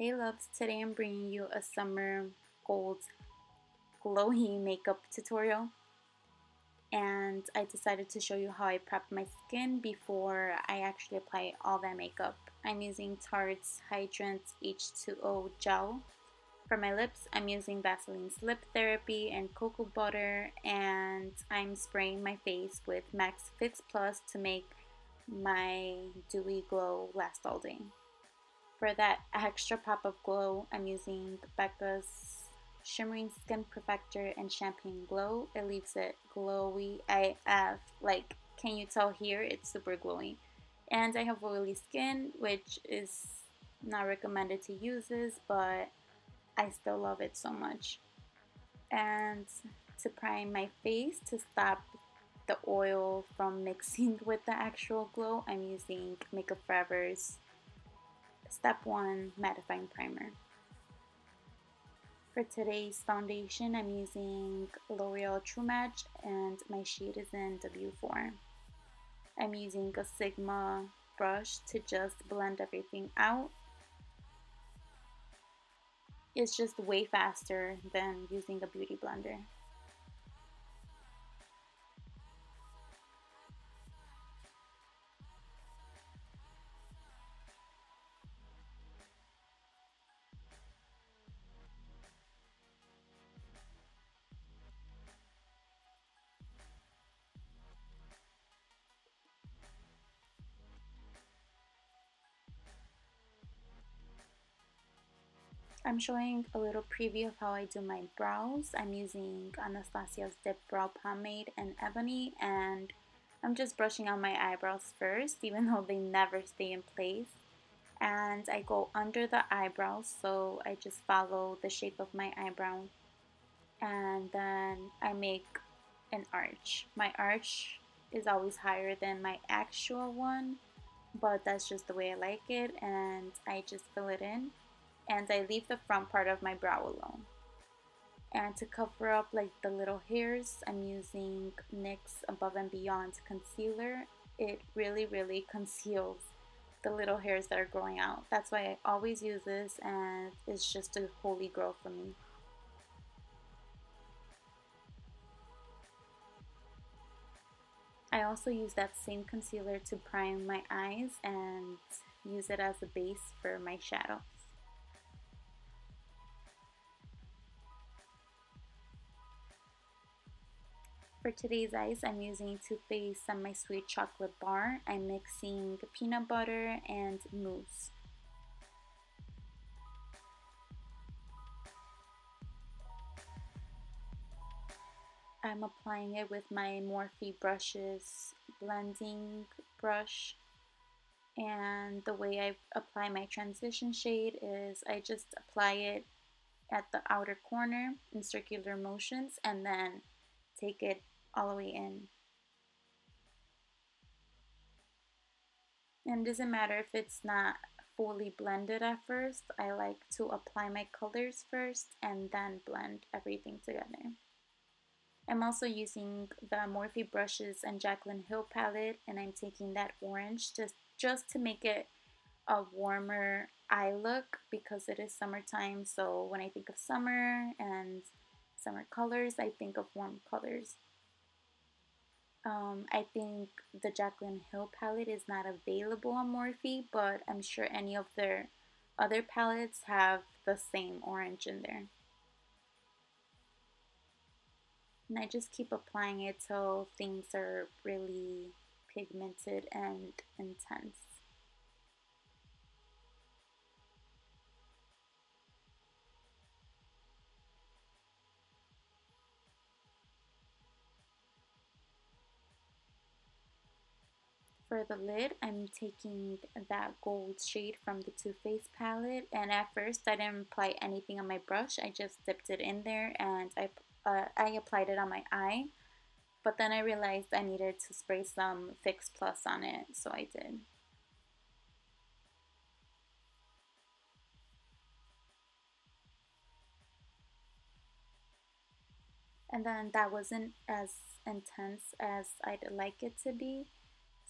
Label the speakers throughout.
Speaker 1: Hey loves, today I'm bringing you a summer gold glowy makeup tutorial, and I decided to show you how I prep my skin before I actually apply all that makeup. I'm using Tarte's Hydrant H2O gel. For my lips, I'm using Vaseline's Lip Therapy and cocoa butter, and I'm spraying my face with Max Fix Plus to make my dewy glow last all day. For that extra pop of glow, I'm using Becca's Shimmering Skin Perfector and Champagne Glow. It leaves it glowy AF. Like, can you tell here? It's super glowy. And I have oily skin, which is not recommended to use this, but I still love it so much. And to prime my face to stop the oil from mixing with the actual glow, I'm using Makeup Forever's Step 1 Mattifying Primer. For today's foundation, I'm using L'Oreal True Match and my shade is in W4. I'm using a Sigma brush to just blend everything out. It's just way faster than using a beauty blender. I'm showing a little preview of how I do my brows. I'm using Anastasia's dipbrow pomade and Ebony, and I'm just brushing out my eyebrows first, even though they never stay in place. And I go under the eyebrows, so I just follow the shape of my eyebrow, and then I make an arch. My arch is always higher than my actual one, but that's just the way I like it, and I just fill it in, and I leave the front part of my brow alone. And to cover up like the little hairs, I'm using NYX Above and Beyond concealer. It really conceals the little hairs that are growing out. That's why I always use this, and it's just a holy grail for me. I also use that same concealer to prime my eyes and use it as a base for my shadows. For today's eyes, I'm using Too Faced Semi-Sweet Chocolate Bar. I'm mixing peanut butter and mousse. I'm applying it with my Morphe Brushes blending brush. And the way I apply my transition shade is I just apply it at the outer corner in circular motions and then take it all the way in. And it doesn't matter if it's not fully blended at first. I like to apply my colors first and then blend everything together. I'm also using the Morphe Brushes and Jaclyn Hill palette, and I'm taking that orange just to make it a warmer eye look because it is summertime. So when I think of summer and summer colors, I think of warm colors. I think the Jaclyn Hill palette is not available on Morphe, but I'm sure any of their other palettes have the same orange in there. And I just keep applying it till things are really pigmented and intense. For the lid, I'm taking that gold shade from the Too Faced palette, and at first I didn't apply anything on my brush. I just dipped it in there and I applied it on my eye, but then I realized I needed to spray some Fix Plus on it, so I did. And then that wasn't as intense as I'd like it to be.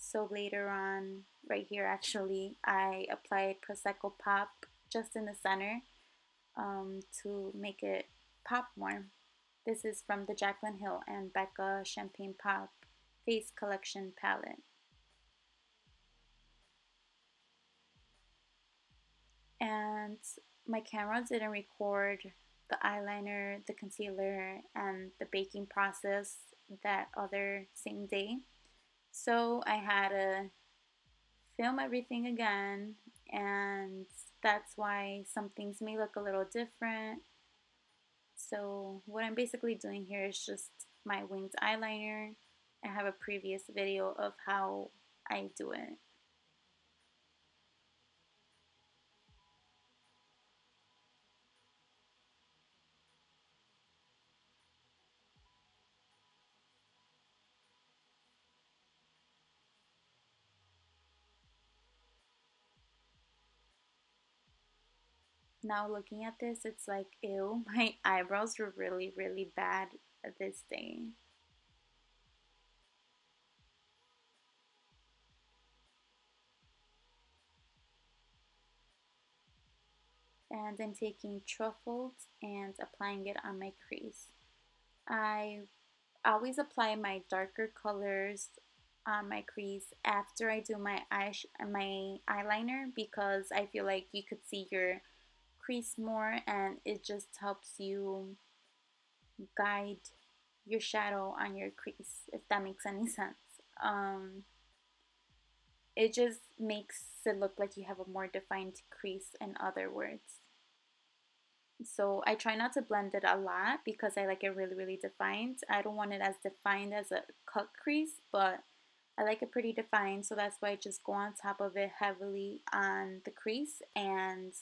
Speaker 1: So later on, right here actually, I applied Prosecco Pop just in the center to make it pop more. This is from the Jaclyn Hill and Becca Champagne Pop Face Collection palette. And my camera didn't record the eyeliner, the concealer, and the baking process that other same day. So I had to film everything again, and that's why some things may look a little different. So what I'm basically doing here is just my winged eyeliner. I have a previous video of how I do it. Now looking at this, it's like, ew, my eyebrows were really, really bad this day. And I'm taking truffles and applying it on my crease. I always apply my darker colors on my crease after I do my eyeliner because I feel like you could see your crease more and it just helps you guide your shadow on your crease, if that makes any sense. It just makes it look like you have a more defined crease, in other words. So I try not to blend it a lot because I like it really, really defined. I don't want it as defined as a cut crease, but I like it pretty defined. So that's why I just go on top of it heavily on the crease and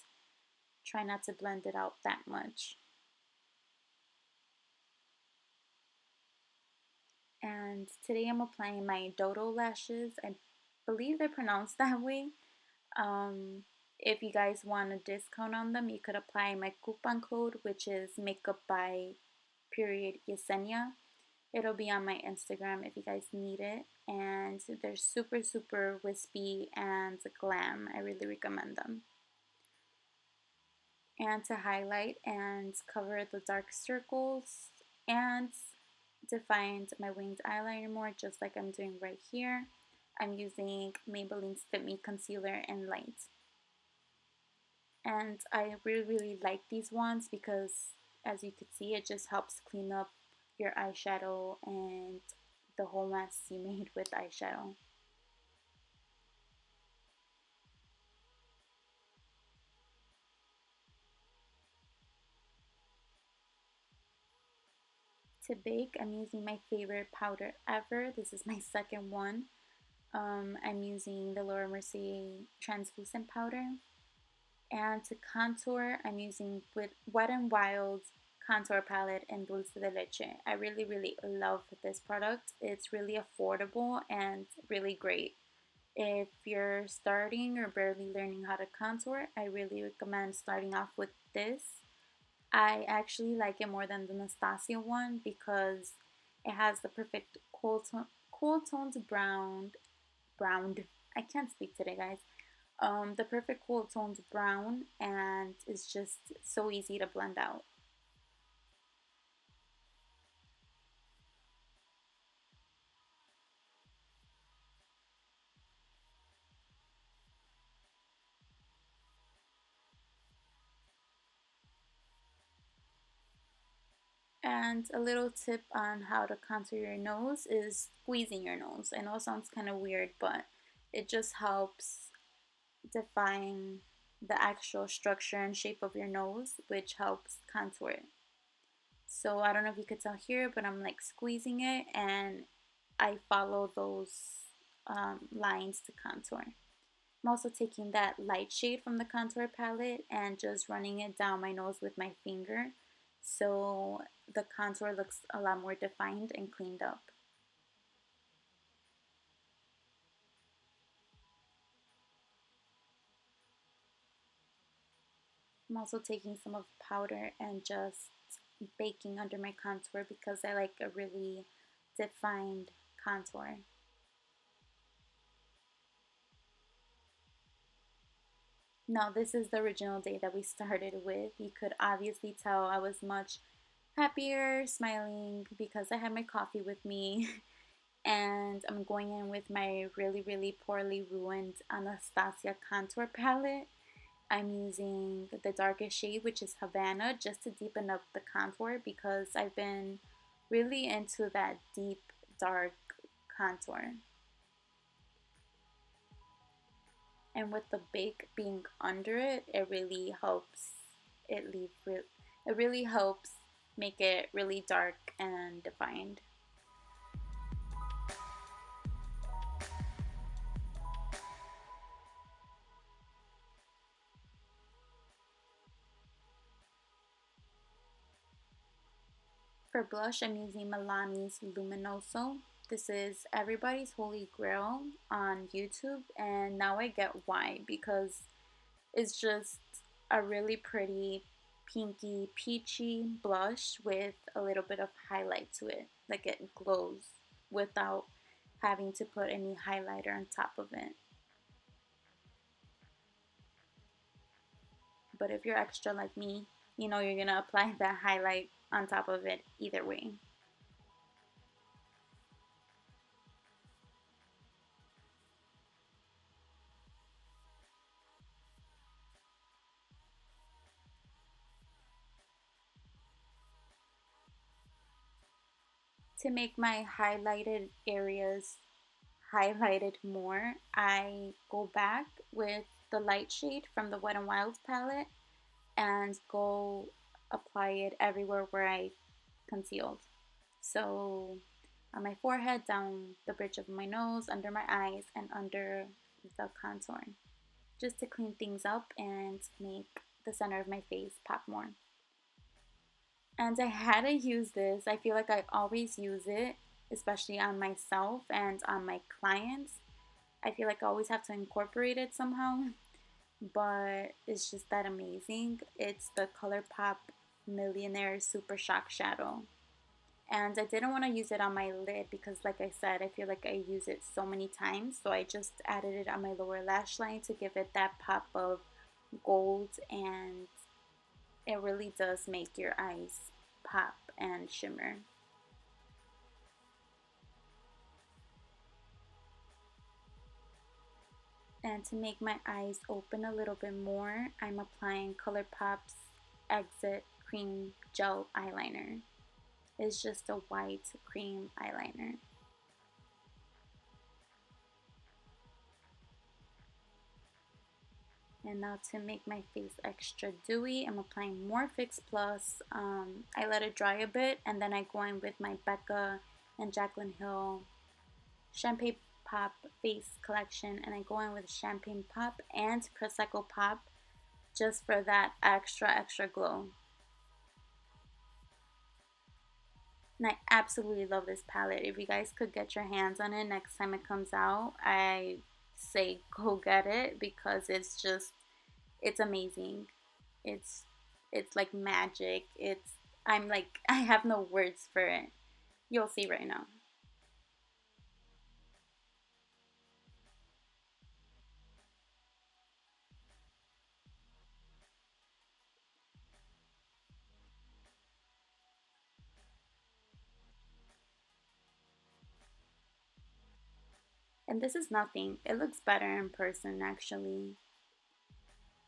Speaker 1: try not to blend it out that much. And today I'm applying my Dodo lashes. I believe they're pronounced that way. Um, if you guys want a discount on them, you could apply my coupon code, which is makeup by period Yesenia. It'll be on my Instagram if you guys need it. And they're super, super wispy and glam. I really recommend them. And to highlight and cover the dark circles and define my winged eyeliner more, just like I'm doing right here, I'm using Maybelline FIt Me concealer in light. And I really, really like these ones because, as you can see, it just helps clean up your eyeshadow and the whole mess you made with eyeshadow. To bake, I'm using my favorite powder ever. This is my second one. I'm using the Laura Mercier translucent powder. And to contour, I'm using with Wet n Wild contour palette and Dulce de Leche. I really, really love this product. It's really affordable and really great. If you're starting or barely learning how to contour, I really recommend starting off with this. I actually like it more than the Anastasia one because it has the perfect cool toned browned. I can't speak today, guys. The perfect cool toned brown, and it's just so easy to blend out. And a little tip on how to contour your nose is squeezing your nose. I know it sounds kind of weird, but it just helps define the actual structure and shape of your nose, which helps contour it. So I don't know if you could tell here, but I'm like squeezing it and I follow those lines to contour. I'm also taking that light shade from the contour palette and just running it down my nose with my finger so the contour looks a lot more defined and cleaned up. I'm also taking some of the powder and just baking under my contour because I like a really defined contour. No, this is the original day that we started with. You could obviously tell I was much happier, smiling because I had my coffee with me. And I'm going in with my really, really poorly ruined Anastasia contour palette. I'm using the darkest shade, which is Havana, just to deepen up the contour because I've been really into that deep, dark contour. And with the bake being under it, it really helps it really helps make it really dark and defined. For blush, I'm using Milani's Luminoso. This is everybody's holy grail on YouTube, and now I get why, because it's just a really pretty pinky peachy blush with a little bit of highlight to it. Like it glows without having to put any highlighter on top of it. But if you're extra like me, you know you're gonna apply that highlight on top of it either way. To make my highlighted areas highlighted more, I go back with the light shade from the Wet n Wild palette and go apply it everywhere where I concealed. So on my forehead, down the bridge of my nose, under my eyes, and under the contour, just to clean things up and make the center of my face pop more. And I had to use this. I feel like I always use it, especially on myself and on my clients. I feel like I always have to incorporate it somehow, but it's just that amazing. It's the Colourpop Millionaire Super Shock Shadow. And I didn't want to use it on my lid because, like I said, I feel like I use it so many times. So I just added it on my lower lash line to give it that pop of gold, and it really does make your eyes pop and shimmer. And to make my eyes open a little bit more, I'm applying Colourpop's Exit Cream Gel Eyeliner. It's just a white cream eyeliner. And now to make my face extra dewy, I'm applying Morphe Plus. I let it dry a bit, and then I go in with my Becca and Jaclyn Hill Champagne Pop Face Collection, and I go in with Champagne Pop and Prosecco Pop just for that extra glow. And I absolutely love this palette. If you guys could get your hands on it next time it comes out, I say go get it because it's amazing. It's it's like magic. I'm like I have no words for it. You'll see right now. And this is nothing. It looks better in person actually.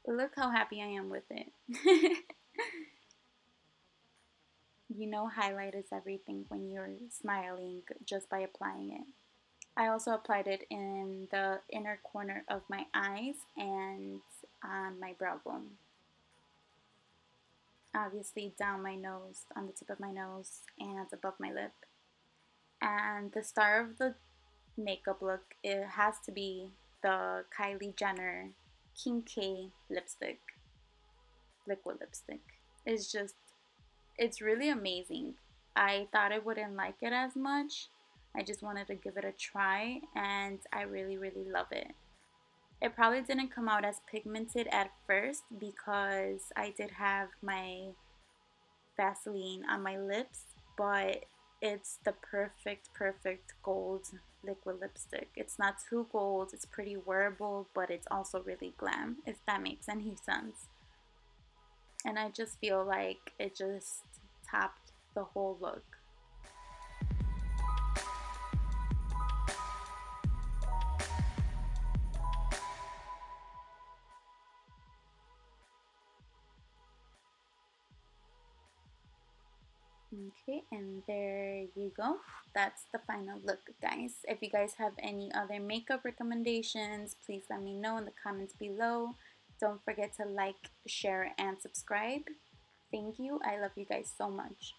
Speaker 1: Look how happy I am with it. You know highlight is everything when you're smiling just by applying it. I also applied it in the inner corner of my eyes and on my brow bone. Obviously down my nose, on the tip of my nose, and above my lip. And the star of the makeup look, it has to be the Kylie Jenner King K lipstick, liquid lipstick. It's just, it's really amazing. I thought I wouldn't like it as much. I just wanted to give it a try, and I really love it. It probably didn't come out as pigmented at first because I did have my Vaseline on my lips, but it's the perfect gold liquid lipstick. It's not too gold, it's pretty wearable, but it's also really glam, if that makes any sense. And I just feel like it just topped the whole look. Okay, and there you go. That's the final look, guys. If you guys have any other makeup recommendations, please let me know in the comments below. Don't forget to like, share, and subscribe. Thank you. I love you guys so much.